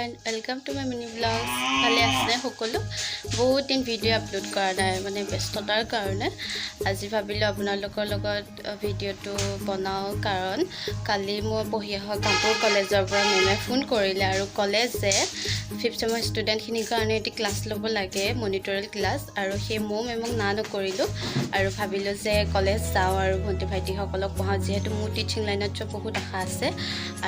Friend, welcome to my mini blogs. ভালে আছে সকলো? বহুত দিন ভিডিঅ' আপলোড কৰা নাই, মানে ব্যস্ততাৰ কাৰণে। আজি ভাবিলোঁ আপোনালোকৰ লগত ভিডিঅ'টো বনাওঁ, কাৰণ কালি মই পঢ়ি অহা কামপুৰ কলেজৰ পৰা মেমে ফোন কৰিলে আৰু ক'লে যে 5th চেমৰ ষ্টুডেণ্টখিনিৰ কাৰণে এটি ক্লাছ ল'ব লাগে, মনিটৰিয়েল ক্লাছ। আৰু সেই মই মেমক না নকৰিলোঁ আৰু ভাবিলোঁ যে কলেজ যাওঁ আৰু ভণ্টি ভাইটিসকলক পঢ়াওঁ, যিহেতু মোৰ টিচিং লাইনত যোৱা বহুত আশা আছে।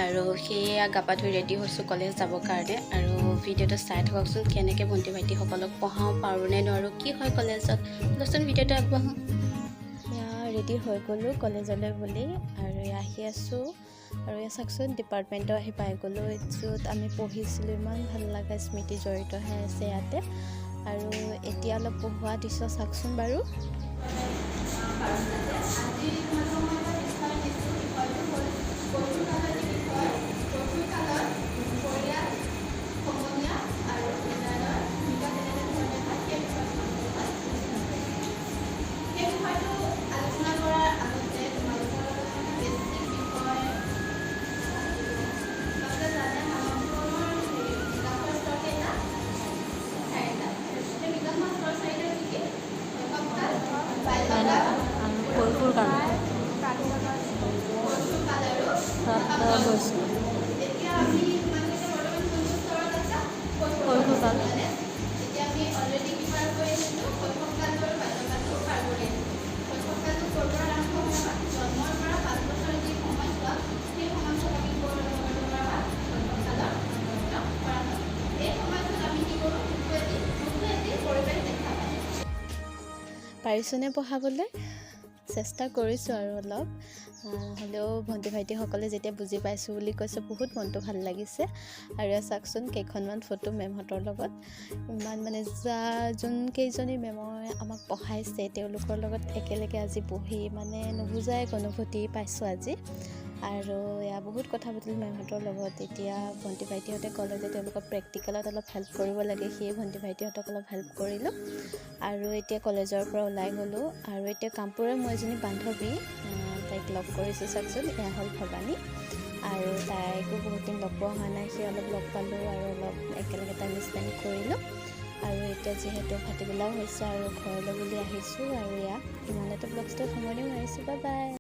আৰু সেয়া গা পা ধুই ৰেডি হৈছোঁ কলেজ যাবৰ কাৰণে। আৰু ভিডিঅ'টো চাই থাককচোন, কেনেকৈ ভণ্টি ভাইটিসকলক পঢ়াওঁ, পাৰোঁনে নোৱাৰোঁ, কি হয় কলেজত। বলকচোন ভিডিঅ'টো আগবঢ়াওঁ। ৰেডি হৈ গ'লোঁ কলেজলৈ বুলি, আৰু আহি আছোঁ। আৰু চাওকচোন, ডিপাৰ্টমেণ্টত আহি পাই গ'লোঁ, য'ত আমি পঢ়িছিলোঁ। ইমান ভাল লগা স্মৃতি জড়িত হৈ আছে ইয়াতে। আৰু এতিয়া অলপ পঢ়োৱা দৃশ্য চাওকচোন বাৰু। পাৰিছোঁনে পঢ়াবলৈ? চেষ্টা কৰিছোঁ আৰু অলপ হ'লেও ভণ্টি ভাইটিসকলে যেতিয়া বুজি পাইছোঁ বুলি কৈছে, বহুত মনটো ভাল লাগিছে। আৰু চাওকচোন, কেইখনমান ফটো মেমহঁতৰ লগত। ইমান মানে যোনকেইজনী মেমে আমাক পঢ়াইছে, তেওঁলোকৰ লগত একেলগে আজি বহি মানে নুবুজাই এক অনুভূতি পাইছোঁ আজি। আৰু বহুত কথা পাতিলোঁ মেমহঁতৰ লগত। এতিয়া ভণ্টি ভাইটিহঁতে ক'লে যে তেওঁলোকক প্ৰেক্টিকেলত অলপ হেল্প কৰিব লাগে, সেয়ে ভণ্টি ভাইটিহঁতক অলপ হেল্প কৰিলোঁ। আৰু এতিয়া কলেজৰ পৰা ওলাই গ'লোঁ। আৰু এতিয়া কামপুৰৰ মই এজনী বান্ধৱী, তাইক লগ কৰিছোঁ। চাওকচোন, এয়া হ'ল ভৱানী। আৰু তাইকো বহুত দিন লগ পোৱা হোৱা নাই, সেই অলপ লগ পালোঁ আৰু অলপ একেলগে টাইম স্পেণ্ড কৰিলোঁ। আৰু এতিয়া যিহেতু ভাটিবেলাও হৈছে আৰু ঘৰলৈ বুলি আহিছোঁ। আৰু ইমানতে ব্লগছটো সামৰণি মাৰিছোঁ। Bye bye.